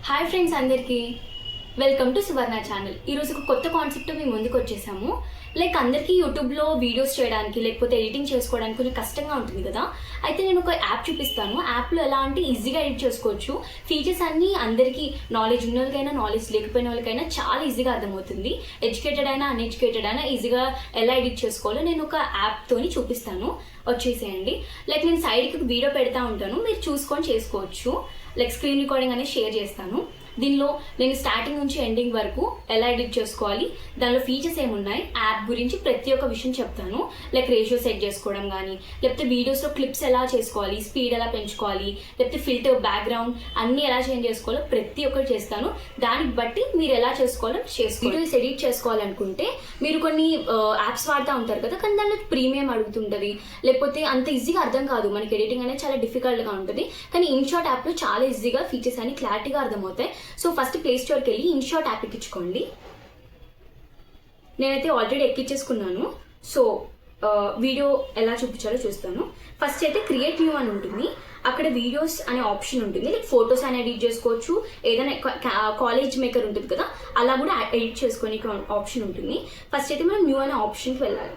Hi friends అందరికీ welcome to Suvarna channel. ఈరోజు ఒక కొత్త కాన్సెప్ట్ మీ ముందుకు వచ్చేసాము. లైక్ అందరికీ యూట్యూబ్లో వీడియోస్ చేయడానికి లేకపోతే ఎడిటింగ్ చేసుకోవడానికి కొంచెం కష్టంగా ఉంటుంది కదా. అయితే నేను ఒక యాప్ చూపిస్తాను. యాప్లో ఎలా అంటే ఈజీగా ఎడిట్ చేసుకోవచ్చు. ఫీచర్స్ అన్నీ అందరికీ నాలెడ్జ్ ఉన్న వాళ్ళకైనా నాలెడ్జ్ లేకపోయిన వాళ్ళకైనా చాలా ఈజీగా అర్థమవుతుంది. ఎడ్యుకేటెడ్ అయినా అన్ఎడ్యుకేటెడ్ అయినా ఈజీగా ఎలా ఎడిట్ చేసుకోవాలో నేను ఒక యాప్తోని చూపిస్తాను. వచ్చేసేయండి. లైక్ నేను సైడ్కి వీడియో పెడతా ఉంటాను, మీరు చూసుకొని చేసుకోవచ్చు. లైక్ స్క్రీన్ రికార్డింగ్ అనేది షేర్ చేస్తాను. దీనిలో నేను స్టార్టింగ్ నుంచి ఎండింగ్ వరకు ఎలా ఎడిట్ చేసుకోవాలి, దానిలో ఫీచర్స్ ఏమున్నాయి, యాప్ గురించి ప్రతి ఒక్క విషయం చెప్తాను. లైక్ రేషియో సెట్ చేసుకోవడం కానీ, లేకపోతే వీడియోస్లో క్లిప్స్ ఎలా చేసుకోవాలి, స్పీడ్ ఎలా పెంచుకోవాలి, లేకపోతే ఫిల్టర్ బ్యాక్గ్రౌండ్ అన్నీ ఎలా చేంజ్ చేసుకోవాలో ప్రతి ఒక్కటి చేస్తాను. దానికి బట్టి మీరు ఎలా చేసుకోవాలో వీడియోస్ ఎడిట్ చేసుకోవాలనుకుంటే మీరు కొన్ని యాప్స్ వాడుతూ ఉంటారు కదా, కానీ దానిలో ప్రీమియం అడుగుతుంటుంది, లేకపోతే అంత ఈజీగా అర్థం కాదు. మనకి ఎడిటింగ్ అనేది చాలా డిఫికల్ట్గా ఉంటుంది. కానీ ఇన్షాట్ యాప్లో చాలా ఈజీగా ఫీచర్స్ అన్ని క్లారిటీగా అర్థమవుతాయి. సో ఫస్ట్ ప్లే స్టోర్కి వెళ్ళి ఇన్షాట్ యాప్ ఎక్కించుకోండి. నేనైతే ఆల్రెడీ ఎక్కించేసుకున్నాను. సో వీడియో ఎలా చూపించాలో చూస్తాను. ఫస్ట్ అయితే క్రియేట్ న్యూ అని ఉంటుంది. అక్కడ వీడియోస్ అనే ఆప్షన్ ఉంటుంది. లైక్ ఫొటోస్ అని ఎడిట్ చేసుకోవచ్చు. ఏదైనా కాలేజ్ మేకర్ ఉంటుంది కదా, అలా కూడా ఎడిట్ చేసుకొని ఆప్షన్ ఉంటుంది. ఫస్ట్ అయితే మనం న్యూ అనే ఆప్షన్కి వెళ్ళాలి.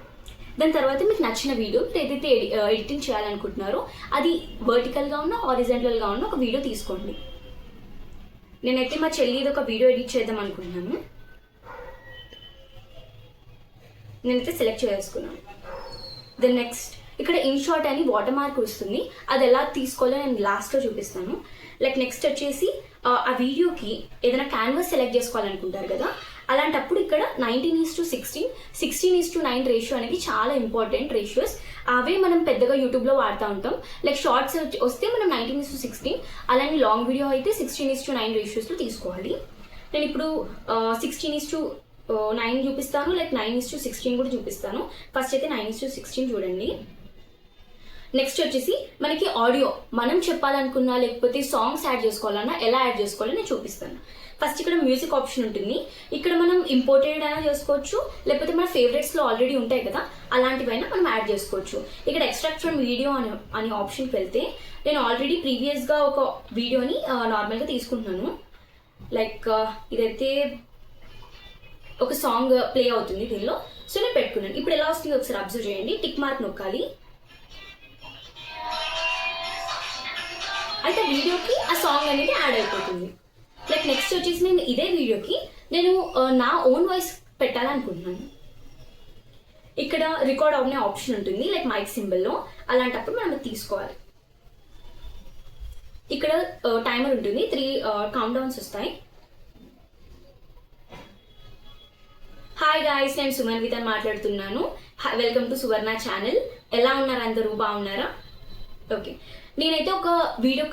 దాని తర్వాత మీకు నచ్చిన వీడియో ఏదైతే ఎడిటింగ్ చేయాలనుకుంటున్నారో అది వర్టికల్గా ఉన్న హారిజాంటల్గా ఉన్న ఒక వీడియో తీసుకోండి. నేనైతే మా చెల్లిది ఒక వీడియో ఎడిట్ చేద్దాం అనుకుంటున్నాను. నేనైతే సెలెక్ట్ చేసుకున్నాను. దెన్ నెక్స్ట్ ఇక్కడ ఇన్షాట్ అని వాటర్ మార్క్ వస్తుంది. అది ఎలా తీసుకోవాలో నేను లాస్ట్లో చూపిస్తాను. లైక్ నెక్స్ట్ వచ్చేసి ఆ వీడియోకి ఏదైనా క్యాన్వాస్ సెలెక్ట్ చేసుకోవాలనుకుంటారు కదా, అలాంటప్పుడు ఇక్కడ 19:16, 16:9 రేషియో అనేది చాలా ఇంపార్టెంట్ రేషియోస్. అవే మనం పెద్దగా యూట్యూబ్లో వాడుతూ ఉంటాం. లైక్ షార్ట్స్ వస్తే మనం 19:16, అలానే లాంగ్ వీడియో అయితే 16:9 రేషియోస్లో తీసుకోవాలి. నేను ఇప్పుడు 16:9 చూపిస్తాను, లైక్ 9:16 కూడా చూపిస్తాను. ఫస్ట్ అయితే 9:16 చూడండి. నెక్స్ట్ వచ్చేసి మనకి ఆడియో మనం చెప్పాలనుకున్నా లేకపోతే సాంగ్స్ యాడ్ చేసుకోవాలన్నా ఎలా యాడ్ చేసుకోవాలో నేను చూపిస్తాను. ఫస్ట్ ఇక్కడ మ్యూజిక్ ఆప్షన్ ఉంటుంది. ఇక్కడ మనం ఇంపోర్టెడ్ అయినా చేసుకోవచ్చు, లేకపోతే మన ఫేవరెట్స్లో ఆల్రెడీ ఉంటాయి కదా, అలాంటివైనా మనం యాడ్ చేసుకోవచ్చు. ఇక్కడ ఎక్స్ట్రాక్ట్ ఫ్రమ్ వీడియో అని ఆప్షన్కి వెళ్తే నేను ఆల్రెడీ ప్రీవియస్గా ఒక వీడియోని నార్మల్గా తీసుకుంటున్నాను. లైక్ ఇదైతే ఒక సాంగ్ ప్లే అవుతుంది దీనిలో. సో నేను పెట్టుకున్నాను. ఇప్పుడు ఎలా వస్తుంది ఒకసారి అబ్జర్వ్ చేయండి. టిక్ మార్క్ నొక్కాలి. అయితే వీడియోకి ఆ సాంగ్ అనేది యాడ్ అయిపోతుంది. లైక్ నెక్స్ట్ వచ్చేసి నేను ఇదే వీడియోకి నేను నా ఓన్ వాయిస్ పెట్టాలనుకుంటున్నాను. ఇక్కడ రికార్డ్ అనే ఆప్షన్ ఉంటుంది, లైక్ మైక్ సింబల్లో. అలాంటప్పుడు మనం తీసుకోవాలి. ఇక్కడ టైమర్ ఉంటుంది, 3 కౌంట్ డౌన్స్ వస్తాయి. హాయ్ గాయ్స్, నేను సుమన్ వితన్ మాట్లాడుతున్నాను. Welcome to Suvarna channel. ఎలా ఉన్నారు అందరూ? బాగున్నారా? ఓకే, నేనైతే ఒక వీడియో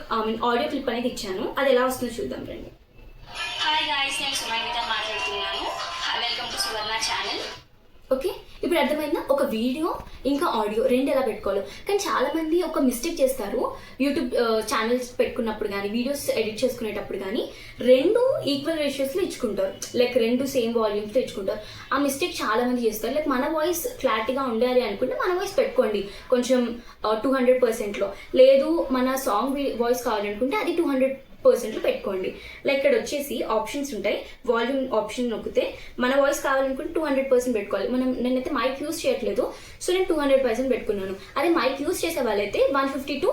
ఆడియో క్లిప్ అనేది ఇచ్చాను. అది ఎలా వస్తుందో చూద్దాం రండి. హాయ్ గాయ్స్, నేను సుమన్ వితన్ మాట్లాడుతున్నాను. Welcome to Suvarna channel. Okay, ఇప్పుడు అర్థమైందా? ఒక వీడియో ఇంకా ఆడియో రెండు ఎలా పెట్టుకోవాలో. కానీ చాలా మంది ఒక మిస్టేక్ చేస్తారు. యూట్యూబ్ ఛానల్స్ పెట్టుకున్నప్పుడు కానీ వీడియోస్ ఎడిట్ చేసుకునేటప్పుడు కానీ రెండు ఈక్వల్ రేషియోస్లో ఇచ్చుకుంటారు. లైక్ రెండు సేమ్ వాల్యూమ్స్లో ఇచ్చుకుంటారు. ఆ మిస్టేక్ చాలా మంది చేస్తారు. లైక్ మన వాయిస్ క్లారిటీగా ఉండాలి అనుకుంటే మన వాయిస్ పెట్టుకోండి కొంచెం 200%లో. లేదు మన సాంగ్ వాయిస్ కావాలనుకుంటే అది 200%లో పెట్టుకోండి. లైక్ ఇక్కడ వచ్చేసి ఆప్షన్స్ ఉంటాయి. వాల్యూమ్ ఆప్షన్ నొక్కితే మన వాయిస్ కావాలనుకుంటే 200% పెట్టుకోవాలి. నేనైతే మైక్ యూస్ చేయట్లేదు, సో నేను 200% పెట్టుకున్నాను. అదే మైక్ యూస్ చేసే వాళ్ళైతే 150 to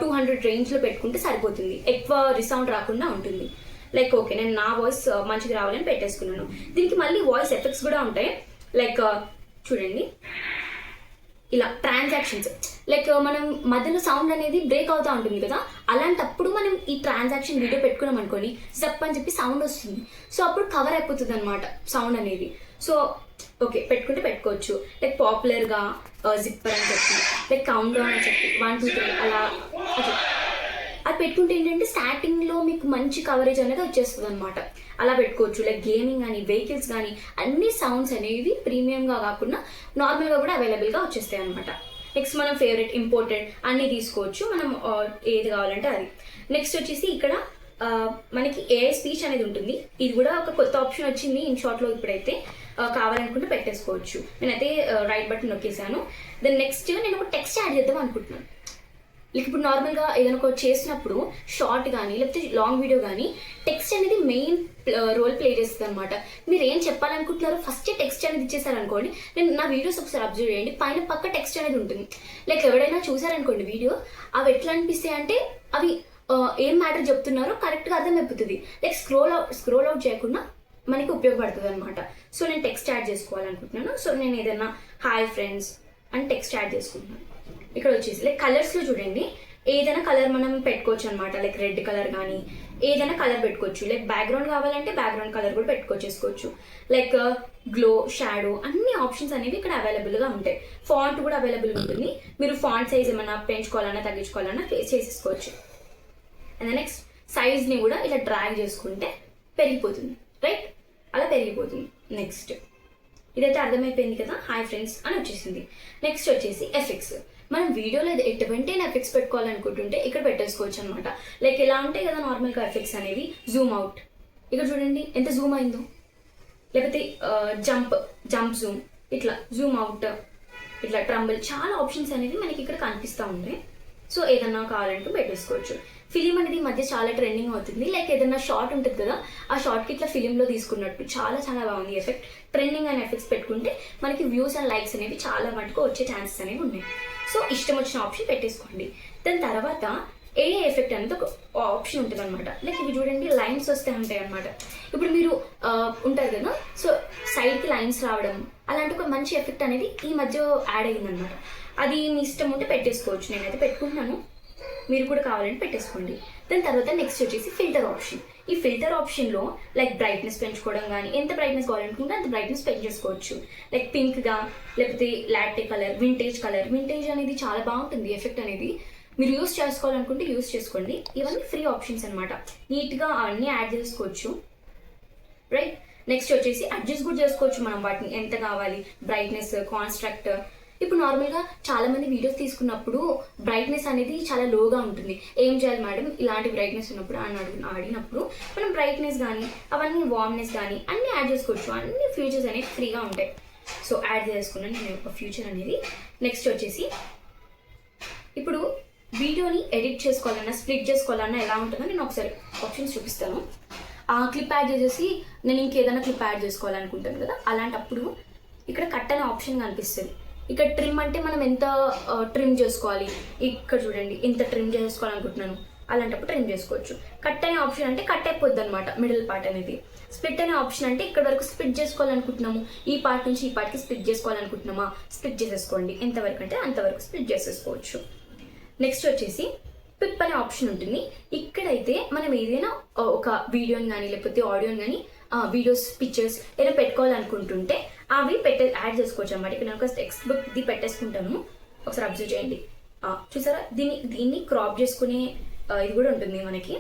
200 రేంజ్లో పెట్టుకుంటే సరిపోతుంది. ఎక్కువ రిసౌండ్ రాకుండా ఉంటుంది. లైక్ ఓకే, నేను నా వాయిస్ మంచిగా రావాలని పెట్టేసుకున్నాను. దీనికి మళ్ళీ వాయిస్ ఎఫెక్ట్స్ కూడా ఉంటాయి. లైక్ చూడండి, ఇలా ట్రాన్సాక్షన్స్, లైక్ మనం మధ్యలో సౌండ్ అనేది బ్రేక్ అవుతూ ఉంటుంది కదా, అలాంటప్పుడు మనం ఈ ట్రాన్సాక్షన్ వీడియో పెట్టుకున్నాం అనుకోని జప్ అని చెప్పి సౌండ్ వస్తుంది. సో అప్పుడు కవర్ అయిపోతుంది అనమాట సౌండ్ అనేది. సో ఓకే, పెట్టుకుంటే పెట్టుకోవచ్చు. లైక్ పాపులర్గా జిప్పర్ అని చెప్పి, లైక్ కౌంట్ డౌన్ అని చెప్పి 1 2 3 అలా అది పెట్టుకుంటే ఏంటంటే స్టార్టింగ్లో మీకు మంచి కవరేజ్ అనేది వచ్చేస్తుంది అనమాట. అలా పెట్టుకోవచ్చు. లైక్ గేమింగ్ కానీ వెహికల్స్ కానీ అన్ని సౌండ్స్ అనేవి ప్రీమియంగా కాకుండా నార్మల్గా కూడా అవైలబుల్గా వచ్చేస్తాయి అనమాట. నెక్స్ట్ మనం ఫేవరెట్ ఇంపోర్టెడ్ అన్నీ తీసుకోవచ్చు, మనం ఏది కావాలంటే అది. నెక్స్ట్ వచ్చేసి ఇక్కడ మనకి ఏఐ స్పీచ్ అనేది ఉంటుంది. ఇది కూడా ఒక కొత్త ఆప్షన్ వచ్చింది ఇన్షాట్లో. ఇప్పుడైతే కావాలనుకుంటే పెట్టేసుకోవచ్చు. నేనైతే రైట్ బటన్ నొక్కేసాను. దెన్ నెక్స్ట్ నేను ఒక టెక్స్ట్ యాడ్ చేద్దాం అనుకుంటున్నాను. లైక్ ఇప్పుడు నార్మల్గా ఏదైనా ఒక చేసినప్పుడు షార్ట్ కానీ లేకపోతే లాంగ్ వీడియో కానీ టెక్స్ట్ అనేది మెయిన్ రోల్ ప్లే చేస్తుంది అనమాట. మీరు ఏం చెప్పాలనుకుంటున్నారో ఫస్ట్ టెక్స్ట్ అనేది ఇచ్చేసారనుకోండి. నేను నా వీడియోస్ ఒకసారి అబ్జర్వ్ చేయండి, పైన పక్క టెక్స్ట్ అనేది ఉంటుంది. లైక్ ఎవరైనా చూసారనుకోండి వీడియో, అవి ఎట్లా అనిపిస్తాయి అంటే అవి ఏం మ్యాటర్ చెప్తున్నారో కరెక్ట్గా అర్థమైపోతుంది. లైక్ స్క్రోల్ అవుట్ చేయకుండా మనకి ఉపయోగపడుతుంది అనమాట. సో నేను టెక్స్ట్ యాడ్ చేసుకోవాలనుకుంటున్నాను. సో నేను ఏదైనా హాయ్ ఫ్రెండ్స్ అని టెక్స్ట్ యాడ్ చేసుకుంటున్నాను. ఇక్కడ వచ్చేసి లైక్ కలర్స్లో చూడండి, ఏదైనా కలర్ మనం పెట్టుకోవచ్చు అనమాట. లైక్ రెడ్ కలర్ కానీ ఏదైనా కలర్ పెట్టుకోవచ్చు. లైక్ బ్యాక్గ్రౌండ్ కావాలంటే బ్యాక్గ్రౌండ్ కలర్ కూడా చేసుకోవచ్చు. లైక్ గ్లో, షాడో అన్ని ఆప్షన్స్ అనేవి ఇక్కడ అవైలబుల్గా ఉంటాయి. ఫాంట్ కూడా అవైలబుల్ ఉంటుంది. మీరు ఫాంట్ సైజ్ ఏమైనా పెంచుకోవాలన్నా తగ్గించుకోవాలన్నా చేసేసుకోవచ్చు. అండ్ నెక్స్ట్ సైజ్ని కూడా ఇలా డ్రాగ్ చేసుకుంటే పెరిగిపోతుంది, రైట్? అలా పెరిగిపోతుంది. నెక్స్ట్ ఇదైతే అర్థమైపోయింది కదా, హాయ్ ఫ్రెండ్స్ అని వచ్చేసింది. నెక్స్ట్ వచ్చేసి ఎఫెక్ట్స్. మనం వీడియోలో ఎటువంటి ఎఫెక్ట్స్ పెట్టుకోవాలనుకుంటుంటే ఇక్కడ పెట్టేసుకోవచ్చు అనమాట. లైక్ ఎలా ఉంటాయి కదా నార్మల్గా ఎఫెక్ట్స్ అనేవి, జూమ్ అవుట్, ఇక్కడ చూడండి ఎంత జూమ్ అయిందో. లేకపోతే జంప్ జూమ్, ఇట్లా జూమ్ అవుట్, ఇట్లా ట్రంబుల్, చాలా ఆప్షన్స్ అనేవి మనకి ఇక్కడ కనిపిస్తూ ఉంటాయి. సో ఏదన్నా కావాలంటూ పెట్టేసుకోవచ్చు. ఫిలిం అనేది ఈ మధ్య చాలా ట్రెండింగ్ అవుతుంది. లైక్ ఏదైనా షార్ట్ ఉంటుంది కదా, ఆ షార్ట్కి ఇట్లా ఫిలింలో తీసుకున్నట్టు చాలా చాలా బాగుంది ఎఫెక్ట్. ట్రెండింగ్ అనే ఎఫెక్ట్స్ పెట్టుకుంటే మనకి వ్యూస్ అండ్ లైక్స్ అనేవి చాలా మటుకు వచ్చే ఛాన్సెస్ అనేవి ఉన్నాయి. సో ఇష్టం వచ్చిన ఆప్షన్ పెట్టేసుకోండి. దాని తర్వాత ఏ ఎఫెక్ట్ అనేది ఒక ఆప్షన్ ఉంటుంది అనమాట. లైక్ ఇవి చూడండి, లైన్స్ వస్తే ఉంటాయి అనమాట. ఇప్పుడు మీరు ఉంటారు కదా, సో సైడ్కి లైన్స్ రావడం అలాంటి ఒక మంచి ఎఫెక్ట్ అనేది ఈ మధ్య యాడ్ అయ్యిందనమాట. అది మీ ఇష్టం ఉంటే పెట్టేసుకోవచ్చు. నేనైతే పెట్టుకుంటున్నాను, మీరు కూడా కావాలంటే పెట్టేసుకోండి. దాని తర్వాత నెక్స్ట్ వచ్చేసి ఫిల్టర్ ఆప్షన్. ఈ ఫిల్టర్ ఆప్షన్లో లైక్ బ్రైట్నెస్ పెంచుకోవడం కానీ, ఎంత బ్రైట్నెస్ కావాలనుకుంటే అంత బ్రైట్నెస్ పెంచేసుకోవచ్చు. లైక్ పింక్గా, లేకపోతే లాటే కలర్, వింటేజ్ అనేది చాలా బాగుంటుంది ఎఫెక్ట్ అనేది. మీరు యూస్ చేసుకోవాలనుకుంటే యూస్ చేసుకోండి. ఇవన్నీ ఫ్రీ ఆప్షన్స్ అనమాట. నీట్గా అవన్నీ యాడ్ చేసుకోవచ్చు, రైట్? నెక్స్ట్ వచ్చేసి అడ్జస్ట్ కూడా చేసుకోవచ్చు మనం వాటిని, ఎంత కావాలి, బ్రైట్నెస్, కాన్స్ట్రాక్ట్. ఇప్పుడు నార్మల్గా చాలా మంది వీడియోస్ తీసుకున్నప్పుడు బ్రైట్నెస్ అనేది చాలా లోగా ఉంటుంది. ఏం చేయాలి మేడం ఇలాంటి బ్రైట్నెస్ ఉన్నప్పుడు అని అడిగినప్పుడు మనం బ్రైట్నెస్ కానీ అవన్నీ వార్మ్నెస్ కానీ అన్నీ యాడ్ చేసుకోవచ్చు. అన్ని ఫీచర్స్ అనేవి ఫ్రీగా ఉంటాయి. సో యాడ్ చేసుకున్నాను నేను ఒక ఫ్యూచర్ అనేది. నెక్స్ట్ వచ్చేసి ఇప్పుడు వీడియోని ఎడిట్ చేసుకోవాలన్నా స్ప్లిట్ చేసుకోవాలన్నా ఎలా ఉంటుందో నేను ఒకసారి ఆప్షన్స్ చూపిస్తాను. ఆ క్లిప్ యాడ్ చేసేసి నేను ఇంకేదైనా క్లిప్ యాడ్ చేసుకోవాలనుకుంటాను కదా, అలాంటప్పుడు ఇక్కడ కట్ అనే ఆప్షన్ కనిపిస్తుంది. ఇక్కడ ట్రిమ్ అంటే మనం ఎంత ట్రిమ్ చేసుకోవాలి, ఇక్కడ చూడండి ఎంత ట్రిమ్ చేసుకోవాలనుకుంటున్నాను, అలాంటప్పుడు ట్రిమ్ చేసుకోవచ్చు. కట్ అనే ఆప్షన్ అంటే కట్ అయిపోద్ది అనమాట మిడిల్ పార్ట్ అనేది. స్ప్లిట్ అనే ఆప్షన్ అంటే ఇక్కడ వరకు స్ప్లిట్ చేసుకోవాలనుకుంటున్నాము, ఈ పార్ట్ నుంచి ఈ పార్ట్కి స్ప్లిట్ చేసుకోవాలనుకుంటున్నామా, స్ప్లిట్ చేసేసుకోండి. ఎంతవరకు అంటే అంతవరకు స్ప్లిట్ చేసేసుకోవచ్చు. నెక్స్ట్ వచ్చేసి పిప్ అనే ఆప్షన్ ఉంటుంది. ఇక్కడైతే మనం ఏదైనా ఒక వీడియోని కానీ లేకపోతే ఆడియోని కానీ వీడియోస్, పిక్చర్స్ ఏదైనా పెట్టుకోవాలనుకుంటుంటే అవి యాడ్ చేసుకోవచ్చు అన్నమాట. ఇక్కడ నేను ఒక టెక్స్ట్ బుక్ ఇది పెట్టేసుకుంటాను, ఒకసారి అబ్జర్వ్ చేయండి. చూసారా, దీన్ని క్రాప్ చేసుకునే ఇది కూడా ఉంటుంది మనకి.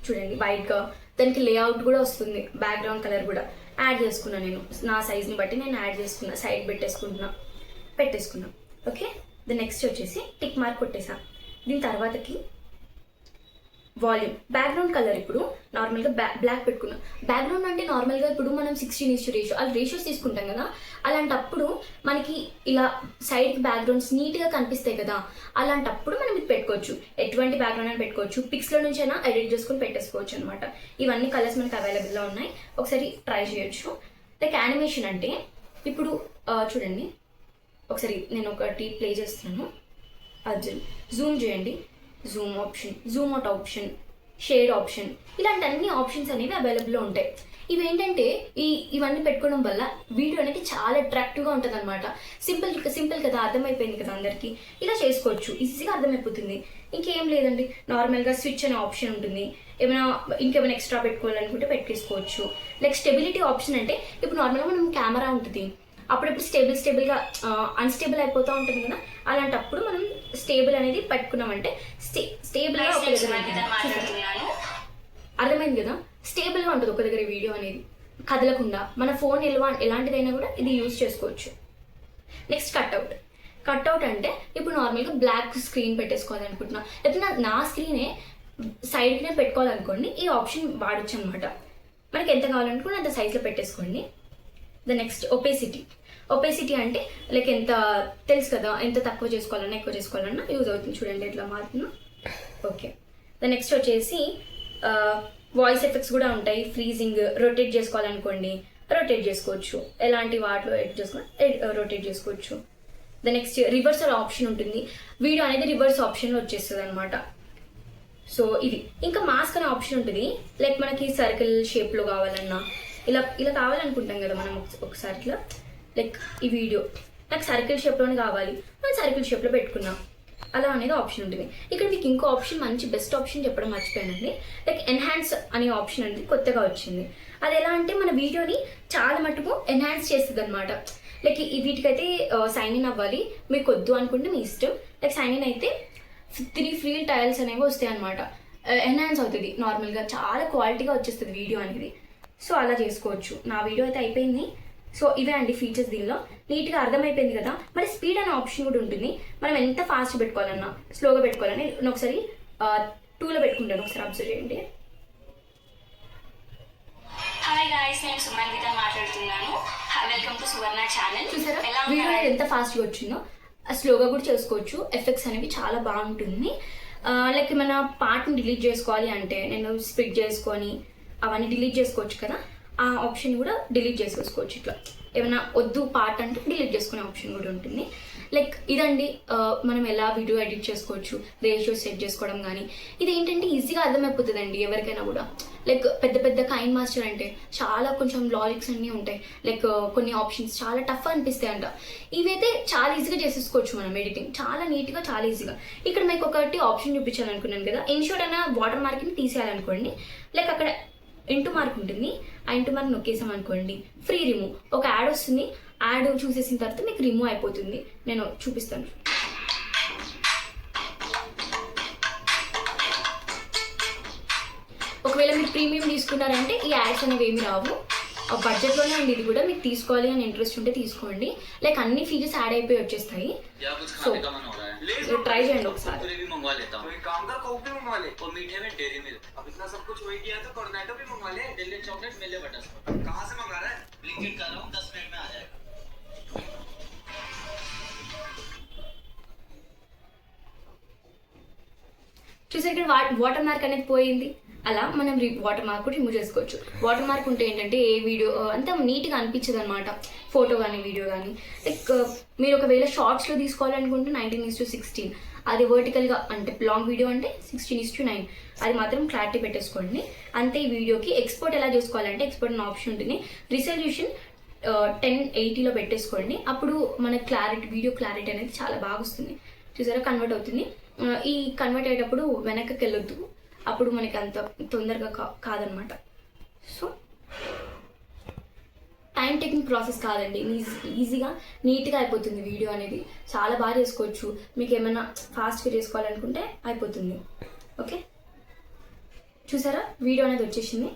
చూడండి వైట్గా, దానికి లేఅవుట్ కూడా వస్తుంది, బ్యాక్గ్రౌండ్ కలర్ కూడా యాడ్ చేసుకున్నాను నేను. నా సైజ్ని బట్టి నేను యాడ్ చేసుకున్నా, సైడ్ పెట్టేసుకున్నా. ఓకే, ది నెక్స్ట్ వచ్చేసి టిక్ మార్క్ కొట్టేసా. దీని తర్వాతకి వాల్యూమ్, బ్యాక్గ్రౌండ్ కలర్ ఇప్పుడు నార్మల్గా బ్లాక్ పెట్టుకున్నాం. బ్యాక్గ్రౌండ్ అంటే నార్మల్గా ఇప్పుడు మనం 16:1 రేషియో అలా రేషియోస్ తీసుకుంటాం కదా, అలాంటప్పుడు మనకి ఇలా సైడ్కి బ్యాక్గ్రౌండ్స్ నీట్గా కనిపిస్తాయి కదా, అలాంటప్పుడు మనం ఇది పెట్టుకోవచ్చు. ఎటువంటి బ్యాక్గ్రౌండ్ అని పెట్టుకోవచ్చు, పిక్స్లో నుంచి అయినా ఎడిట్ చేసుకుని పెట్టేసుకోవచ్చు అనమాట. ఇవన్నీ కలర్స్ మనకి అవైలబుల్లో ఉన్నాయి, ఒకసారి ట్రై చేయొచ్చు. లైక్ యానిమేషన్ అంటే ఇప్పుడు చూడండి, ఒకసారి నేను ఒకటి ప్లే చేస్తున్నాను. అది జూమ్ చేయండి, Zoom option, Zoom out option, shade option, ఇలాంటి అన్ని ఆప్షన్స్ అనేవి అవైలబుల్లో ఉంటాయి. ఇవేంటంటే ఇవన్నీ పెట్టుకోవడం వల్ల వీడియో అనేది చాలా అట్రాక్టివ్గా ఉంటుంది అనమాట. సింపుల్ కదా, అర్థమైపోయింది కదా అందరికీ. ఇలా చేసుకోవచ్చు, ఈజీగా అర్థమైపోతుంది. ఇంకేం లేదండి, నార్మల్గా స్విచ్ అనే ఆప్షన్ ఉంటుంది. ఇంకేమైనా ఎక్స్ట్రా పెట్టుకోవాలనుకుంటే పెట్టేసుకోవచ్చు. లైక్ స్టెబిలిటీ ఆప్షన్ అంటే ఇప్పుడు నార్మల్గా మనం కెమెరా ఉంటుంది, అప్పుడప్పుడు స్టేబుల్గా అన్స్టేబుల్ అయిపోతూ ఉంటుంది కదా, అలాంటప్పుడు మనం స్టేబుల్ అనేది పెట్టుకున్నామంటే స్టేబుల్గా అర్థమైంది కదా, స్టేబుల్గా ఉంటుంది ఒక దగ్గర వీడియో అనేది కదలకుండా. మన ఫోన్ ఎలాంటిదైనా కూడా ఇది యూజ్ చేసుకోవచ్చు. నెక్స్ట్ కట్అవుట్ అంటే ఇప్పుడు నార్మల్గా బ్లాక్ స్క్రీన్ పెట్టేసుకోవాలనుకుంటున్నా, లేకపోతే నా స్క్రీనే సైడ్కి పెట్టుకోవాలనుకోండి, ఈ ఆప్షన్ వాడచ్చు అనమాట. మనకి ఎంత కావాలనుకుంటే అంత సైజ్లో పెట్టేసుకోండి. The next opacity. ఒపెసిటీ అంటే లైక్ ఎంత తెలుసు కదా, ఎంత తక్కువ చేసుకోవాలన్నా ఎక్కువ చేసుకోవాలన్నా యూజ్ అవుతుంది. చూడండి ఎట్లా మారుతున్నా. ఓకే, నెక్స్ట్ వచ్చేసి వాయిస్ ఎఫెక్ట్స్ కూడా ఉంటాయి. ఫ్రీజింగ్, రొటేట్ చేసుకోవాలనుకోండి రొటేట్ చేసుకోవచ్చు, ఎలాంటి వాటిలో ఎడిట్ చేసుకోవాలి రొటేట్ చేసుకోవచ్చు. నెక్స్ట్ రివర్సల్ ఆప్షన్ ఉంటుంది. వీడియో అనేది రివర్స్ ఆప్షన్లో వచ్చేస్తుంది అనమాట. సో ఇది ఇంకా మాస్క్ అనే ఆప్షన్ ఉంటుంది. లైక్ మనకి సర్కిల్ షేప్లో కావాలన్నా ఇలా ఇలా కావాలనుకుంటాం కదా మనం ఒకసారి ఇట్లా. లైక్ ఈ వీడియో నాకు సర్కిల్ షేప్లోనే కావాలి, మనం సర్కిల్ షేప్లో పెట్టుకున్నాం, అలా అనేది ఆప్షన్ ఉంటుంది. ఇక్కడ మీకు ఇంకో ఆప్షన్, మంచి బెస్ట్ ఆప్షన్ చెప్పడం మర్చిపోయానండి. లైక్ ఎన్హాన్స్ అనే ఆప్షన్ అనేది కొత్తగా వచ్చింది. అది ఎలా అంటే మన వీడియోని చాలా మటుకు ఎన్హాన్స్ చేస్తుంది అనమాట. లైక్ వీటికైతే సైన్ ఇన్ అవ్వాలి, మీకు వద్దు అనుకుంటే మీ ఇష్టం. లైక్ సైన్ ఇన్ అయితే 3 ఫ్రీ టైల్స్ అనేవి వస్తాయి అనమాట. ఎన్హాన్స్ అవుతుంది నార్మల్గా, చాలా క్వాలిటీగా వచ్చేస్తుంది వీడియో అనేది. సో అలా చేసుకోవచ్చు. నా వీడియో అయితే అయిపోయింది. సో ఇవే అండి ఫీచర్స్. దీనిలో నీట్గా అర్థమైపోయింది కదా. మరి స్పీడ్ అనే ఆప్షన్ కూడా ఉంటుంది. మనం ఎంత ఫాస్ట్ పెట్టుకోవాలన్నా స్లోగా పెట్టుకోవాలని నేను ఒకసారి 2లో పెట్టుకుంటాను, ఒకసారి అబ్జర్వ్ చేయండి. హాయ్ గాయ్స్, నేను సుమన్విత మాట్లాడుతున్నాను. Welcome to Suvarna channel. చూసారా వీడియో అనేది ఎంత ఫాస్ట్గా వచ్చిందో. స్లోగా కూడా చేసుకోవచ్చు. ఎఫెక్ట్స్ అనేవి చాలా బాగుంటుంది. లైక్ మన పార్ట్ని డిలీట్ చేసుకోవాలి అంటే నేను స్ప్లిట్ చేసుకొని అవన్నీ డిలీట్ చేసుకోవచ్చు కదా, ఆ ఆప్షన్ కూడా డిలీట్ చేసుకోవచ్చు. ఇట్లా ఏమైనా వద్దు పార్ట్ అంటే డిలీట్ చేసుకునే ఆప్షన్ కూడా ఉంటుంది. లైక్ ఇదండి మనం ఎలా వీడియో ఎడిట్ చేసుకోవచ్చు, రేషియో సెట్ చేసుకోవడం కానీ. ఇది ఏంటంటే ఈజీగా అర్థమైపోతుందండి ఎవరికైనా కూడా. లైక్ పెద్ద పెద్ద కైన్ మాస్టర్ అంటే చాలా కొంచెం లాజిక్స్ అన్నీ ఉంటాయి. లైక్ కొన్ని ఆప్షన్స్ చాలా టఫ్ అనిపిస్తాయి అంట. ఇవైతే చాలా ఈజీగా చేసేసుకోవచ్చు మనం ఎడిటింగ్, చాలా నీట్గా, చాలా ఈజీగా. ఇక్కడ మీకు ఒకటి ఆప్షన్ చూపించాను అనుకున్నాను కదా, ఇన్షూర్ అన్న వాటర్ మార్క్ని తీసేయాలనుకోండి. లైక్ అక్కడ ఇంటూ మార్క్ ఉంటుంది, ఆ ఇంటూ మార్క్ నొక్కేసాం అనుకోండి, ఫ్రీ రిమూవ్ ఒక యాడ్ వస్తుంది. యాడ్ చూసేసిన తర్వాత మీకు రిమూవ్ అయిపోతుంది. నేను చూపిస్తాను. ఒకవేళ మీరు ప్రీమియం తీసుకున్నారంటే ఈ యాడ్స్ అనేవి ఏమి రావు. బడ్జెట్లోనే అండి ఇది కూడా. మీకు తీసుకోవాలి అని ఇంట్రెస్ట్ ఉంటే తీసుకోండి. లైక్ అన్ని ఫీచర్స్ యాడ్ అయిపోయి వచ్చేస్తాయి. సో ట్రై చేయండి ఒకసారి. చూసారు ఇక్కడ వాటర్ మార్క్ అనేది పోయింది. అలా మనం వాటర్ మార్క్ కూడా రిమూవ్ చేసుకోవచ్చు. వాటర్ మార్క్ ఉంటే ఏంటంటే ఏ వీడియో అంతా నీట్గా అనిపించదు అనమాట, ఫోటో కానీ వీడియో కానీ. లైక్ మీరు ఒకవేళ షార్ట్స్లో తీసుకోవాలనుకుంటే 19:16, అది వర్టికల్గా అంటే లాంగ్ వీడియో అంటే 16:9, అది మాత్రం క్లారిటీ పెట్టేసుకోండి అంతే. ఈ వీడియోకి ఎక్స్పోర్ట్ ఎలా చేసుకోవాలంటే ఎక్స్పోర్ట్ అనే ఆప్షన్ ఉంటుంది. రిజల్యూషన్ 1080లో పెట్టేసుకోండి. అప్పుడు మన క్లారిటీ, వీడియో క్లారిటీ అనేది చాలా బాగా వస్తుంది. చూసారా కన్వర్ట్ అవుతుంది. ఈ కన్వర్ట్ అయ్యేటప్పుడు వెనక్కి వెళ్ళొద్దు, అప్పుడు మనకి అంత తొందరగా కాదనమాట. సో టైం టేకింగ్ ప్రాసెస్ కాదండి, ఈజీగా నీట్గా అయిపోతుంది వీడియో అనేది. చాలా బాగా చేసుకోవచ్చు. మీకు ఏమైనా ఫాస్ట్గా చేసుకోవాలనుకుంటే అయిపోతుంది. ఓకే, చూసారా వీడియో అనేది వచ్చేసింది.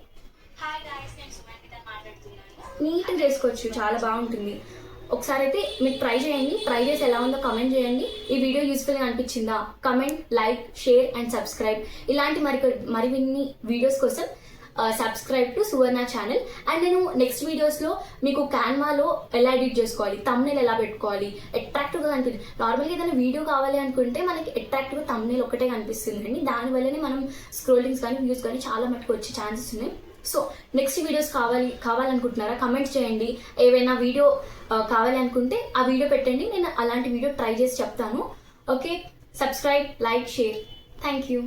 నీట్గా చేసుకోవచ్చు, చాలా బాగుంటుంది. ఒకసారి అయితే మీరు ట్రై చేయండి. ట్రై చేసి ఎలా ఉందో కమెంట్ చేయండి. ఈ వీడియో యూస్ఫుల్గా అనిపించిందా comment, like, share and subscribe. ఇలాంటి మరిన్ని వీడియోస్ కోసం subscribe to Suvarna channel. And నేను నెక్స్ట్ వీడియోస్లో మీకు క్యాన్వాలో ఎలా ఎడిట్ చేసుకోవాలి, థంబ్నెయిల్ ఎలా పెట్టుకోవాలి, అట్రాక్టివ్గా కనిపిస్తుంది. నార్మల్గా ఏదైనా వీడియో కావాలి అనుకుంటే మనకి అట్రాక్టివ్గా థంబ్నెయిల్ ఒకటే కనిపిస్తుంది అండి. దానివల్లనే మనం స్క్రోలింగ్స్ కానీ వ్యూస్ కానీ చాలా మటుకు వచ్చే ఛాన్సెస్ ఉన్నాయి. సో నెక్స్ట్ వీడియోస్ కావాలనుకుంటున్నారా కమెంట్స్ చేయండి. ఏవైనా వీడియో కావాలి అనుకుంటే ఆ వీడియో పెట్టండి, నేను అలాంటి వీడియో ట్రై చేసి చెప్తాను. Okay, subscribe, like, share. Thank you.